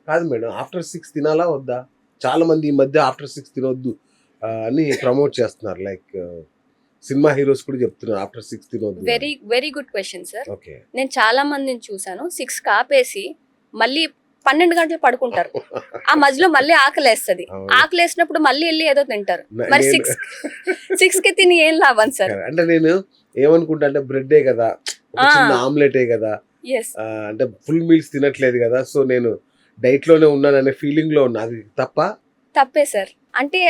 కాదు madam, after 6 తినాలా వద్దా? చాలా మంది ఈ మధ్య ఆఫ్టర్ 6 తినొద్దు అని ప్రమోట్ చేస్తున్నారు. లైక్ సినిమా హీరోస్ కూడా చెప్తున్నారు ఆఫ్టర్ 6 తినొద్దు. Very very good question sir. Okay. నేను చాలా మందిని చూసాను 6 కాపేసి మళ్ళీ 12 గంటలు పడుకుంటారు. ఆ మధ్యలో మళ్ళీ ఆకలేస్తది. అవును. ఆకలేసినప్పుడు మళ్ళీ వెళ్ళి ఏదో తింటారు. మరి నేను 6 కి తిని ఏం లాభం సార్? అంటే నేను ఏమనుకుంటా అంటే బ్రెడ్డే కదా, ఒక చిన్న ఆమ్లెటే కదా, ఎస్ అంటే ఫుల్ మీల్స్ తినట్లేదు కదా, సో నేను డైట్ లోనే ఉన్నాననే ఫీలింగ్ లో ఉన్నా. అది తప్ప? తప్పే సార్. అంటే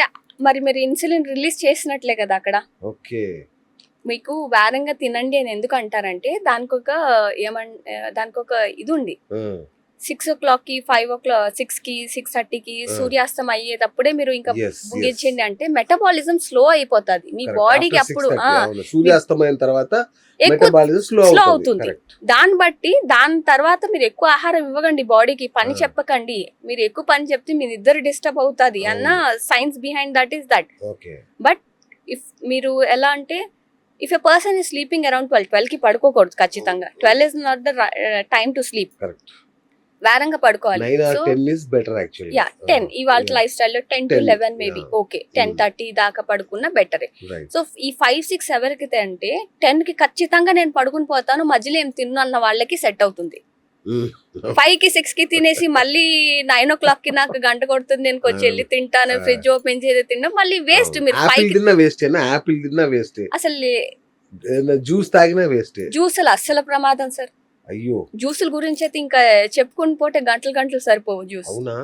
మరి మీరు ఇన్సులిన్ రిలీజ్ చేసినట్లే కదా అక్కడ. ఓకే. మీకు వేరంగా తినండి అని ఎందుకు అంటారంటే దానికొక ఇది ఉంది. 6 o'clock కి 5 o'clock 6 కి 6:30 కి సూర్యాస్తం అయ్యేటప్పుడే మీరు ఇంకా ముగించండి అంటే మెటబాలిజం స్లో అయిపోతుంది మీ బాడీకి. అప్పుడు సూర్యాస్తమయం తర్వాత ఎక్కువ మెటబాలిజం స్లో అవుతుంది. దాన్ని బట్టి దాని తర్వాత మీరు ఎక్కువ ఆహారం ఇవ్వకండి బాడీకి, పని చెప్పకండి. మీరు ఎక్కువ పని చెప్తే మీ నిద్ర డిస్టర్బ్ అవుతుంది అన్న science behind that is that. But if మీరు ఎలా అంటే if a person is sleeping around 12 కి పడుకోకూడదు ఖచ్చితంగా. 12 is not the time to sleep. వేరంగా పడుకోవాలి. 10 ఇవాళ లైఫ్ స్టైల్లో 10 to 11 మేబీ ఓకే. 10:30 దాకా పడుకున్న బెటరే. సో ఈ 5-6 ఎవరికి అంటే 10 కి ఖచ్చితంగా నేను పడుకుని పోతాను, మధ్యలో ఏం తిన్ను అన్న వాళ్ళకి సెట్ అవుతుంది. 5 కి 6 కి తినేసి మళ్ళీ 9 o'clock కి నాకు గంట కొడుతుంది, నేను కొంచెం వెళ్ళి తింటాను, ఫ్రిడ్జ్ ఓపెన్ చేసి తిన్నా, మళ్ళీ వేస్ట్. మీరు 5 అసలు జ్యూస్ తాగినా వేస్ట్. జ్యూసులు అస్సలు ప్రమాదం సార్. అయ్యో, జ్యూసుల గురించి అయితే ఇంకా చెప్పుకుని పోతే గంటలు గంటలు సరిపోవు జ్యూస్. అవునా?